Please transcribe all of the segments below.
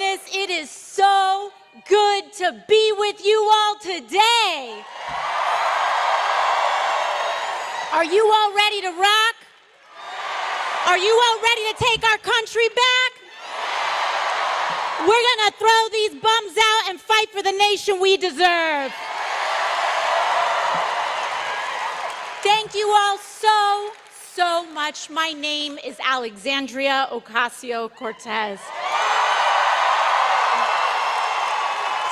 goodness, it is so good to be with you all today. Are you all ready to rock? Are you all ready to take our country back? We're gonna throw these bums out and fight for the nation we deserve. Thank you all so much. My name is Alexandria Ocasio-Cortez.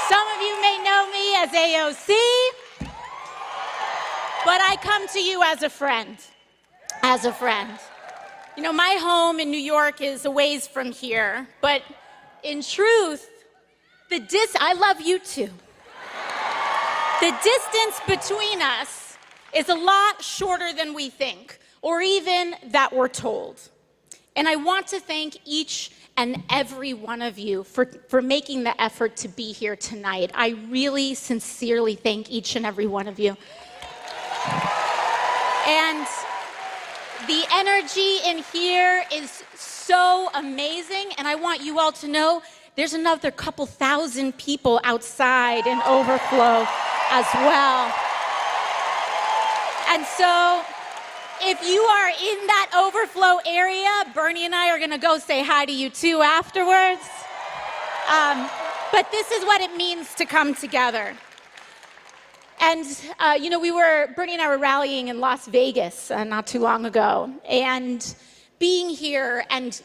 Some of you may know me as AOC, but I come to you as a friend. You know, my home in New York is a ways from here, but in truth, I love you too. The distance between us is a lot shorter than we think, or even that we're told. And I want to thank each and every one of you for making the effort to be here tonight. I really sincerely thank each and every one of you. And the energy in here is so amazing, and I want you all to know there's another couple thousand people outside in overflow as well. And so, if you are in that overflow area, Bernie and I are gonna go say hi to you too afterwards. But this is what it means to come together. And, you know, Bernie and I were rallying in Las Vegas not too long ago. And being here and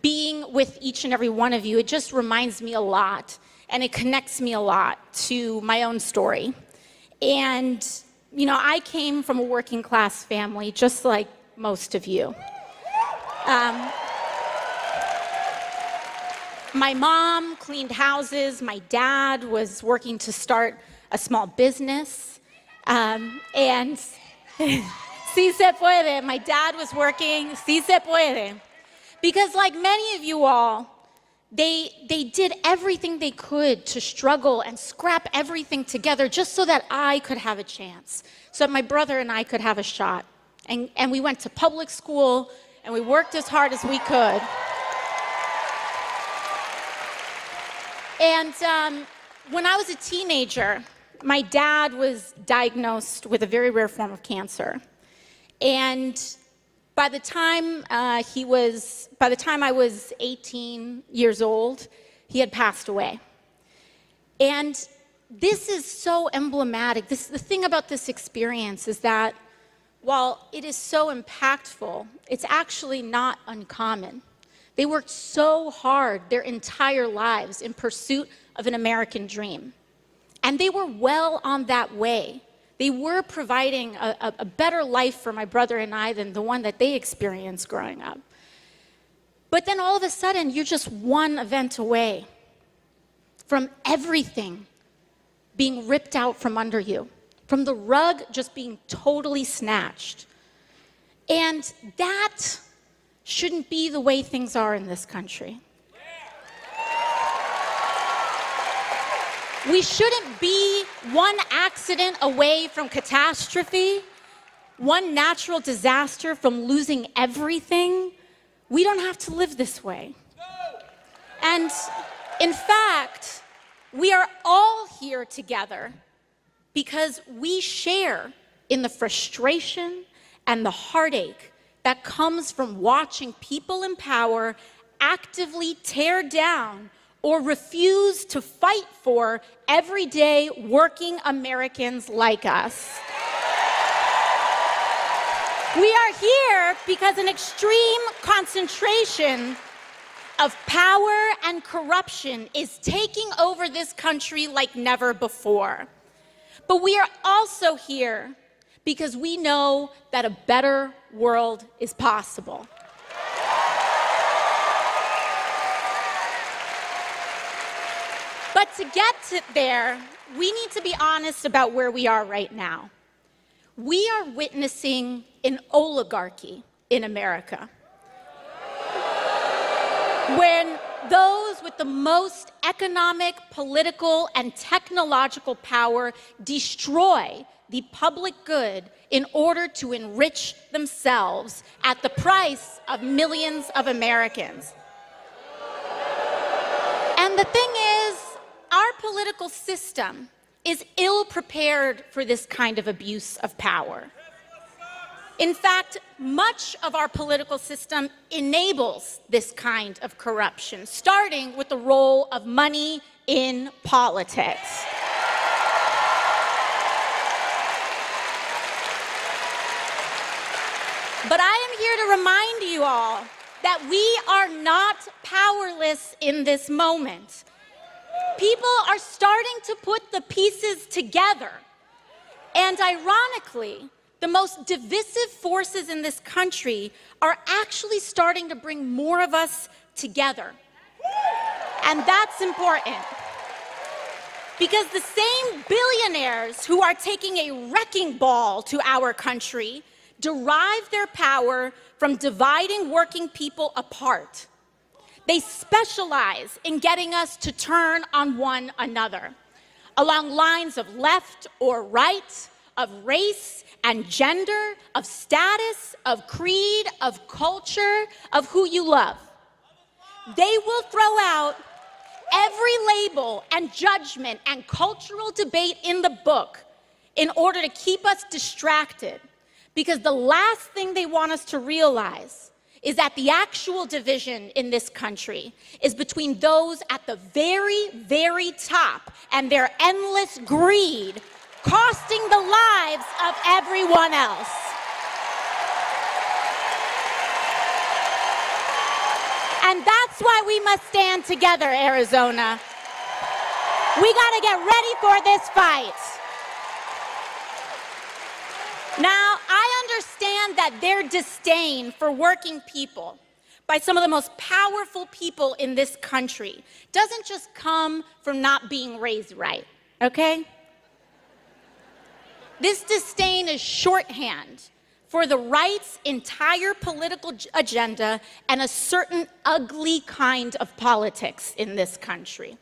being with each and every one of you, it just reminds me a lot. And it connects me a lot to my own story. And, you know, I came from a working class family, just like most of you. My mom cleaned houses. My dad was working to start a small business. And sí se puede. My dad was working, sí se puede. Because like many of you all, they did everything they could to struggle and scrap everything together just so that I could have a chance, so that my brother and I could have a shot. And we went to public school, and we worked as hard as we could. And when I was a teenager, my dad was diagnosed with a very rare form of cancer. And by the time I was 18 years old, he had passed away. And this is so emblematic. The thing about this experience is that while it is so impactful, it's actually not uncommon. They worked so hard their entire lives in pursuit of an American dream. And they were well on that way. They were providing a better life for my brother and I than the one that they experienced growing up. But then all of a sudden, you're just one event away from everything being ripped out from under you, from the rug just being totally snatched. And that shouldn't be the way things are in this country. We shouldn't be one accident away from catastrophe, one natural disaster from losing everything. We don't have to live this way. And in fact, we are all here together because we share in the frustration and the heartache that comes from watching people in power actively tear down or refuse to fight for everyday working Americans like us. We are here because an extreme concentration of power and corruption is taking over this country like never before. But we are also here because we know that a better world is possible. But to get there, we need to be honest about where we are right now. We are witnessing an oligarchy in America, when those with the most economic, political, and technological power destroy the public good in order to enrich themselves at the price of millions of Americans. And And the thing is, our political system is ill-prepared for this kind of abuse of power. In fact, much of our political system enables this kind of corruption, starting with the role of money in politics. But I am here to remind you all that we are not powerless in this moment. People are starting to put the pieces together. And ironically, the most divisive forces in this country are actually starting to bring more of us together. And that's important. Because the same billionaires who are taking a wrecking ball to our country derive their power from dividing working people apart. They specialize in getting us to turn on one another, along lines of left or right, of race and gender, of status, of creed, of culture, of who you love. They will throw out every label and judgment and cultural debate in the book in order to keep us distracted, because the last thing they want us to realize is that the actual division in this country is between those at the very, very top and their endless greed costing the lives of everyone else. And that's why we must stand together, Arizona. We gotta get ready for this fight. Now, I understand that their disdain for working people by some of the most powerful people in this country doesn't just come from not being raised right, okay? This disdain is shorthand for the right's entire political agenda and a certain ugly kind of politics in this country.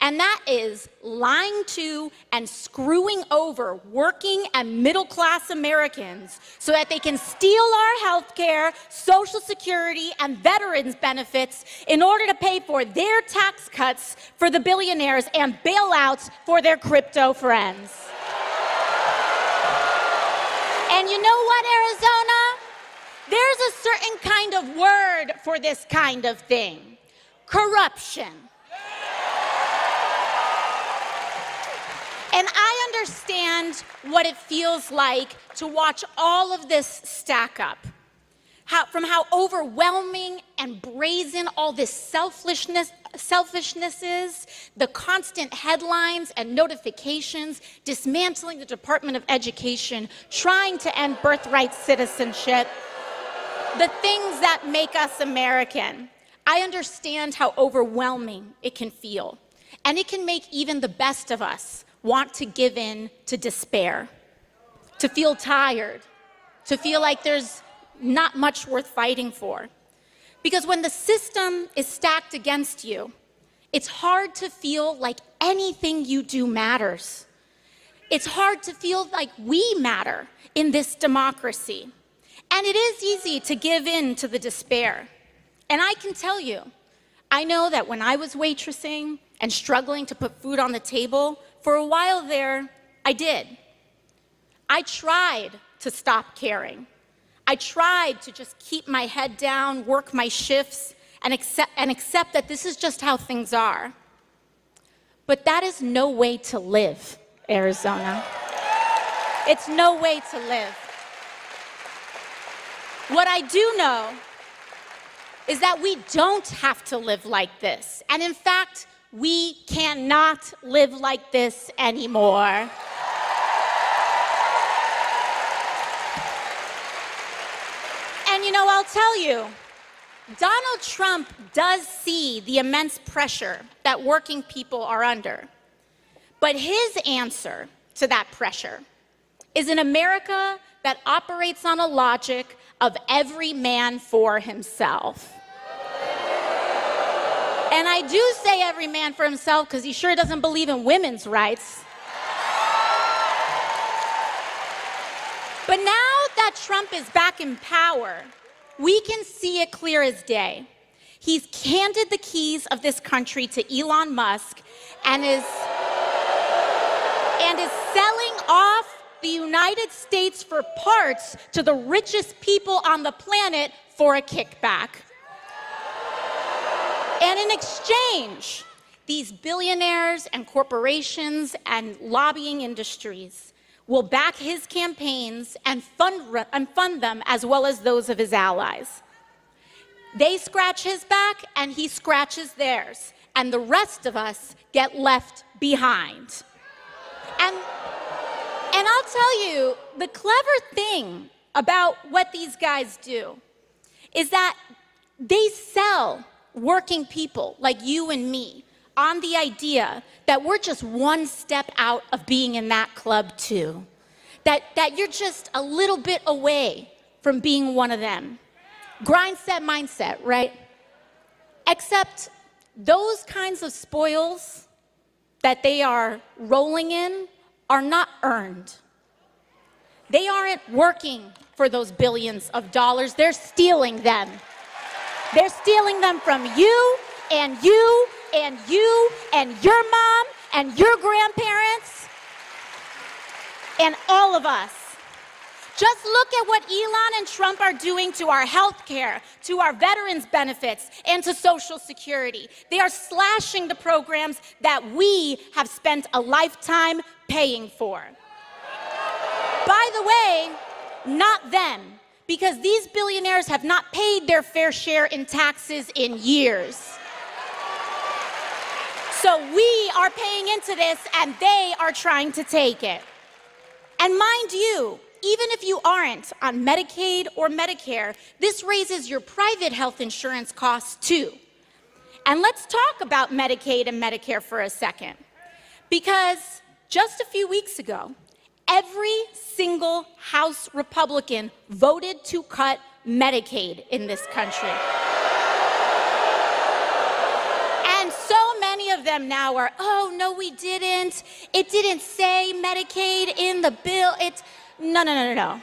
And that is lying to and screwing over working and middle-class Americans so that they can steal our health care, Social Security, and veterans benefits in order to pay for their tax cuts for the billionaires and bailouts for their crypto friends. And you know what, Arizona? There's a certain kind of word for this kind of thing: corruption. And I understand what it feels like to watch all of this stack up. From how overwhelming and brazen all this selfishness is, the constant headlines and notifications, dismantling the Department of Education, trying to end birthright citizenship, the things that make us American. I understand how overwhelming it can feel. And it can make even the best of us want to give in to despair, to feel tired, to feel like there's not much worth fighting for. Because when the system is stacked against you, it's hard to feel like anything you do matters. It's hard to feel like we matter in this democracy. And it is easy to give in to the despair. And I can tell you, I know that when I was waitressing and struggling to put food on the table, for a while there, I did. I tried to stop caring. I tried to just keep my head down, work my shifts, and accept that this is just how things are. But that is no way to live, Arizona. It's no way to live. What I do know is that we don't have to live like this. And in fact, we cannot live like this anymore. And you know, I'll tell you, Donald Trump does see the immense pressure that working people are under. But his answer to that pressure is an America that operates on a logic of every man for himself. And I do say every man for himself because he sure doesn't believe in women's rights. But now that Trump is back in power, we can see it clear as day. He's handed the keys of this country to Elon Musk and is selling off the United States for parts to the richest people on the planet for a kickback. And in exchange, these billionaires and corporations and lobbying industries will back his campaigns and fund them as well as those of his allies. They scratch his back and he scratches theirs, and the rest of us get left behind. And I'll tell you, the clever thing about what these guys do is that they sell working people like you and me on the idea that we're just one step out of being in that club too. That you're just a little bit away from being one of them. Grind set mindset, right? Except those kinds of spoils that they are rolling in are not earned. They aren't working for those billions of dollars. They're stealing them. They're stealing them from you and you and you and your mom and your grandparents and all of us. Just look at what Elon and Trump are doing to our health care, to our veterans' benefits, and to Social Security. They are slashing the programs that we have spent a lifetime paying for. By the way, not them, because these billionaires have not paid their fair share in taxes in years. So we are paying into this, and they are trying to take it. And mind you, even if you aren't on Medicaid or Medicare, this raises your private health insurance costs too. And let's talk about Medicaid and Medicare for a second. Because just a few weeks ago, every single House Republican voted to cut Medicaid in this country. And so many of them now are, oh, no, we didn't. It didn't say Medicaid in the bill. No.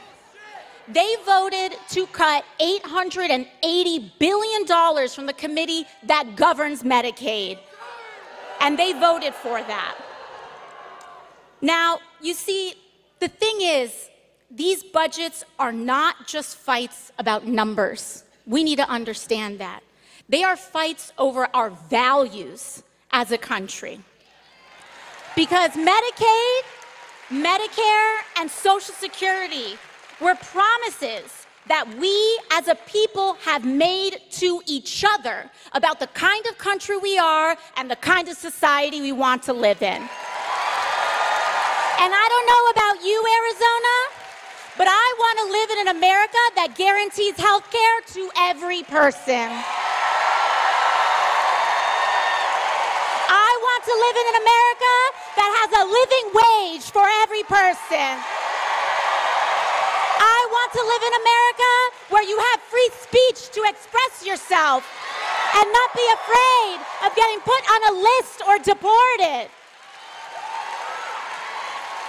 They voted to cut $880 billion from the committee that governs Medicaid. And they voted for that. Now, you see, the thing is, these budgets are not just fights about numbers. We need to understand that. They are fights over our values as a country. Because Medicaid, Medicare, and Social Security were promises that we as a people have made to each other about the kind of country we are and the kind of society we want to live in. And I don't know about you, Arizona, but I want to live in an America that guarantees health care to every person. I want to live in an America that has a living wage for every person. I want to live in America where you have free speech to express yourself and not be afraid of getting put on a list or deported.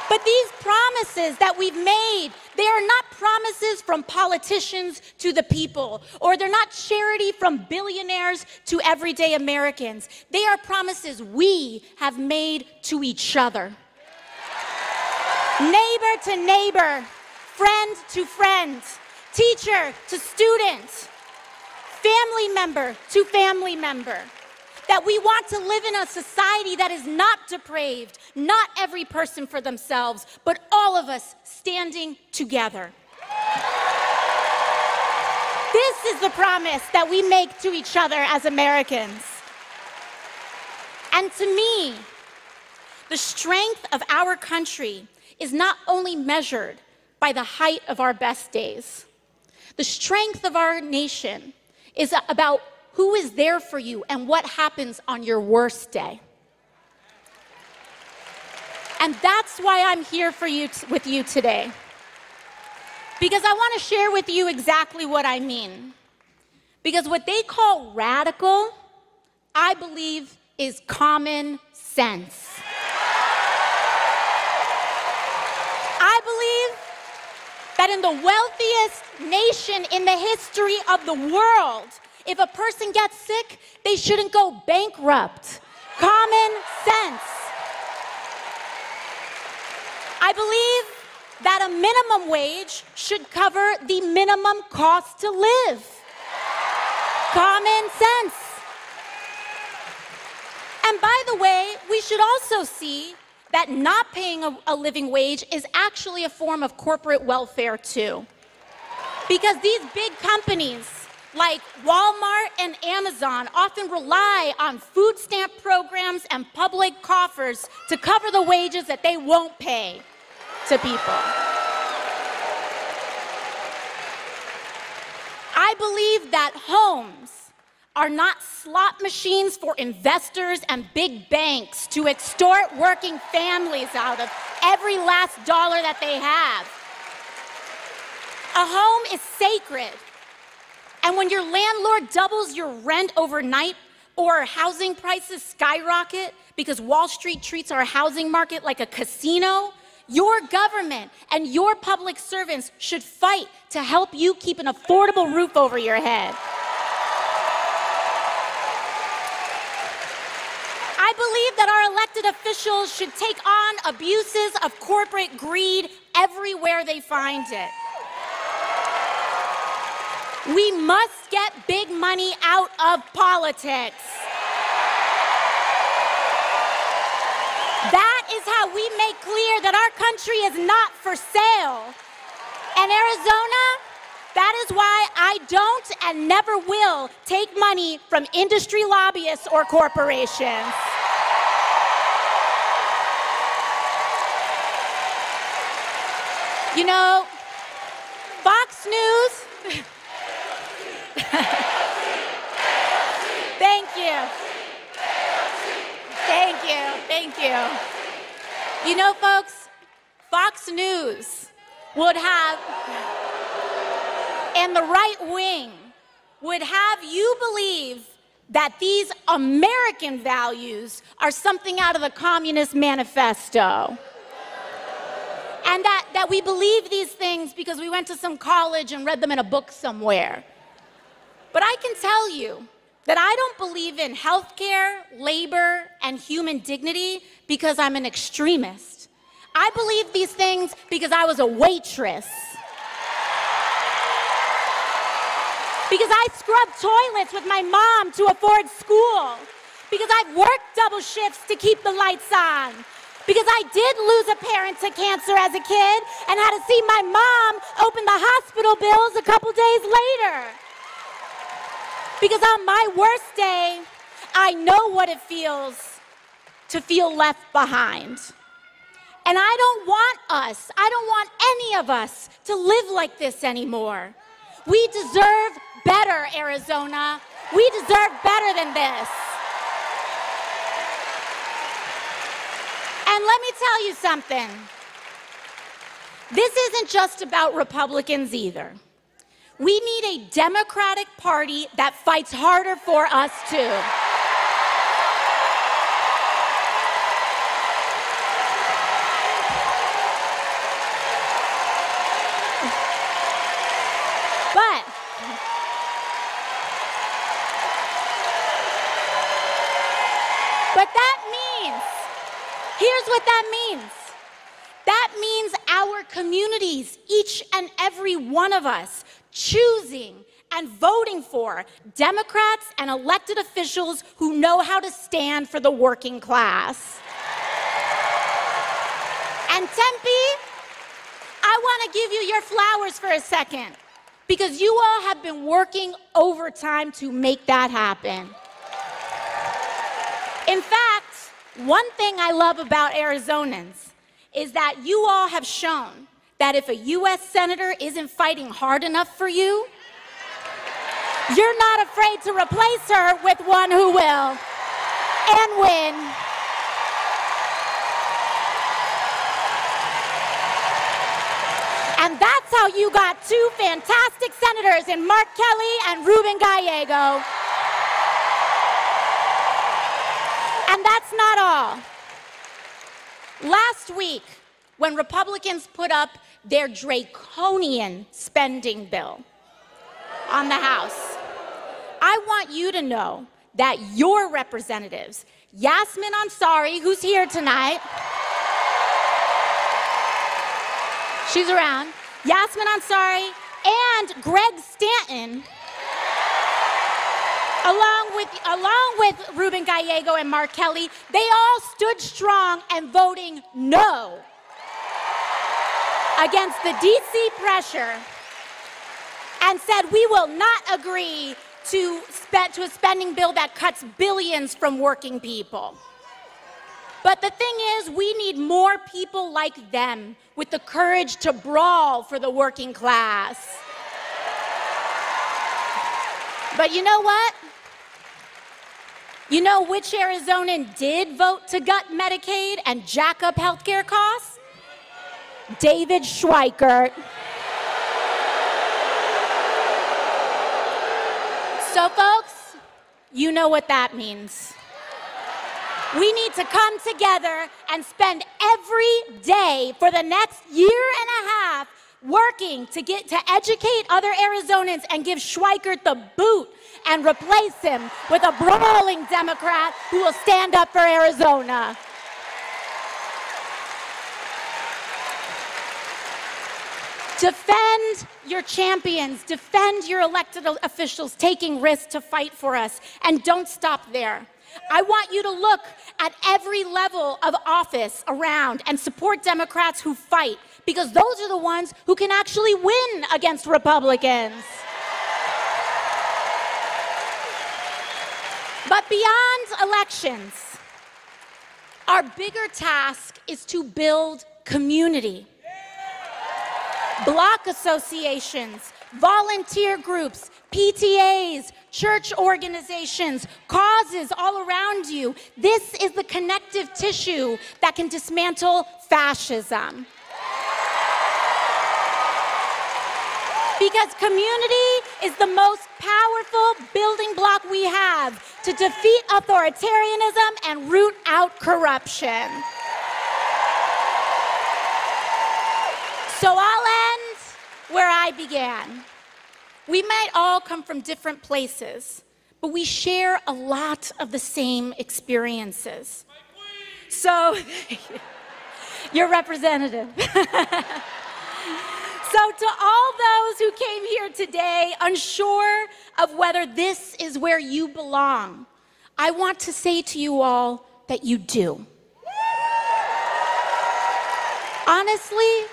But these promises that we've made, they are not promises from politicians to the people, or they're not charity from billionaires to everyday Americans. They are promises we have made to each other. Neighbor to neighbor, friend to friend, teacher to student, family member to family member. That we want to live in a society that is not depraved, not every person for themselves, but all of us standing together. This is the promise that we make to each other as Americans. And to me, the strength of our country is not only measured by the height of our best days. The strength of our nation is about who is there for you and what happens on your worst day. And that's why I'm here with you today. Because I want to share with you exactly what I mean. Because what they call radical, I believe, is common sense. I believe that in the wealthiest nation in the history of the world, if a person gets sick, they shouldn't go bankrupt. Common sense. I believe that a minimum wage should cover the minimum cost to live. Common sense. And by the way, we should also see that not paying a living wage is actually a form of corporate welfare too. Because these big companies like Walmart and Amazon often rely on food stamp programs and public coffers to cover the wages that they won't pay to people. I believe that homes are not slot machines for investors and big banks to extort working families out of every last dollar that they have. A home is sacred. And when your landlord doubles your rent overnight or housing prices skyrocket because Wall Street treats our housing market like a casino, your government and your public servants should fight to help you keep an affordable roof over your head. I believe that our elected officials should take on abuses of corporate greed everywhere they find it. We must get big money out of politics. That is how we make clear that our country is not for sale. And Arizona, that is why I don't and never will take money from industry lobbyists or corporations. You know, Fox News. Thank you. Thank you. Thank you. You know, folks, Fox News would have, and the right wing would have you believe that these American values are something out of the Communist Manifesto. And that we believe these things because we went to some college and read them in a book somewhere. But I can tell you that I don't believe in healthcare, labor, and human dignity because I'm an extremist. I believe these things because I was a waitress. Because I scrubbed toilets with my mom to afford school. Because I've worked double shifts to keep the lights on. Because I did lose a parent to cancer as a kid and had to see my mom open the hospital bills a couple days later. Because on my worst day, I know what it feels to feel left behind. And I don't want any of us to live like this anymore. We deserve better, Arizona. We deserve better than this. And let me tell you something. This isn't just about Republicans either. We need a Democratic Party that fights harder for us too. But that means, here's what that means. That means our communities, each and every one of us, choosing and voting for Democrats and elected officials who know how to stand for the working class. And Tempe, I want to give you your flowers for a second, because you all have been working overtime to make that happen. In fact, one thing I love about Arizonans is that you all have shown that if a U.S. Senator isn't fighting hard enough for you, you're not afraid to replace her with one who will, and win. And that's how you got two fantastic senators in Mark Kelly and Ruben Gallego. And that's not all. Last week, when Republicans put up their draconian spending bill on the House, I want you to know that your representatives, Yasmin Ansari, who's here tonight, she's around, Yasmin Ansari, and Greg Stanton, along with Ruben Gallego and Mark Kelly, they all stood strong and voting no against the DC pressure and said we will not agree to a spending bill that cuts billions from working people. But the thing is, we need more people like them with the courage to brawl for the working class. But you know what? You know which Arizonan did vote to gut Medicaid and jack up healthcare costs? David Schweikert. So folks, you know what that means. We need to come together and spend every day for the next year and a half working to educate other Arizonans and give Schweikert the boot and replace him with a brawling Democrat who will stand up for Arizona. Defend your champions, defend your elected officials taking risks to fight for us, and don't stop there. I want you to look at every level of office around and support Democrats who fight, because those are the ones who can actually win against Republicans. But beyond elections, our bigger task is to build community. Block associations, volunteer groups, PTAs, church organizations, causes all around you. This is the connective tissue that can dismantle fascism. Because community is the most powerful building block we have to defeat authoritarianism and root out corruption. So I'll end where I began. We might all come from different places, but we share a lot of the same experiences. So, your representative. So to all those who came here today unsure of whether this is where you belong, I want to say to you all that you do. Honestly,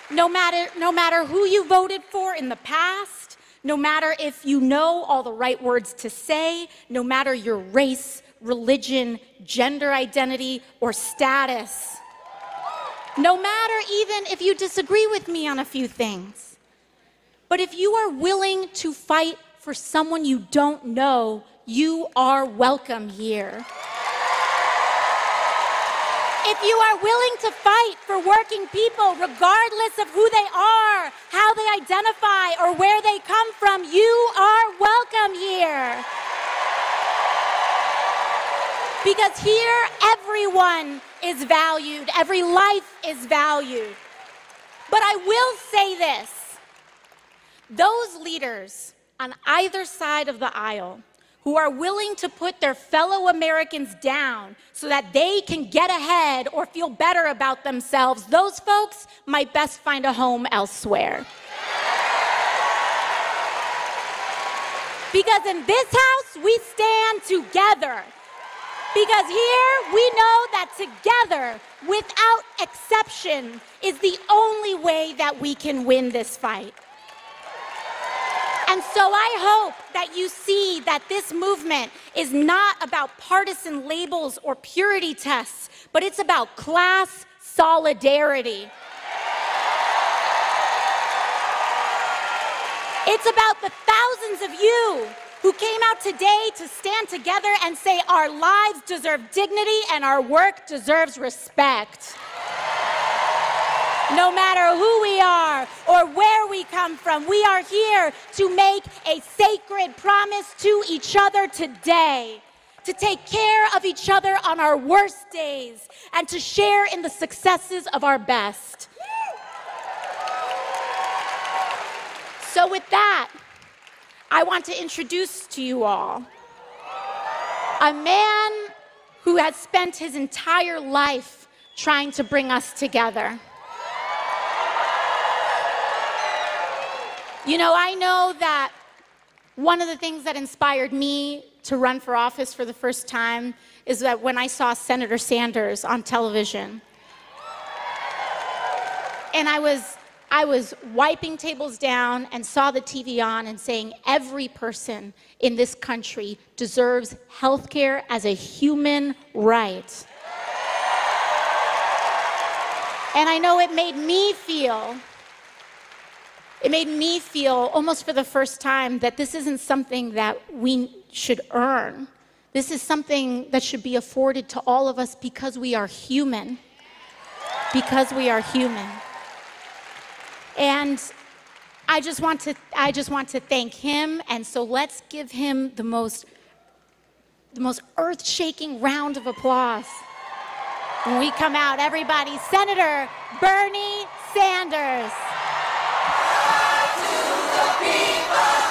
no matter who you voted for in the past, no matter if you know all the right words to say, no matter your race, religion, gender identity, or status, no matter even if you disagree with me on a few things, but if you are willing to fight for someone you don't know, you are welcome here. If you are willing to fight for working people, regardless of who they are, how they identify, or where they come from, you are welcome here. Because here, everyone is valued. Every life is valued. But I will say this. Those leaders on either side of the aisle who are willing to put their fellow Americans down so that they can get ahead or feel better about themselves, those folks might best find a home elsewhere. Because in this house, we stand together. Because here, we know that together, without exception, is the only way that we can win this fight. And so I hope that you see that this movement is not about partisan labels or purity tests, but it's about class solidarity. It's about the thousands of you who came out today to stand together and say our lives deserve dignity and our work deserves respect. No matter who we are or where we come from, we are here to make a sacred promise to each other today, to take care of each other on our worst days, and to share in the successes of our best. So with that, I want to introduce to you all a man who has spent his entire life trying to bring us together. You know, I know that one of the things that inspired me to run for office for the first time is that when I saw Senator Sanders on television, and I was wiping tables down and saw the TV on and saying every person in this country deserves health care as a human right. And I know it made me feel almost for the first time that this isn't something that we should earn. This is something that should be afforded to all of us because we are human. Because we are human. And I just want to thank him, and so let's give him the most earth-shaking round of applause. When we come out, everybody, Senator Bernie Sanders. To the people.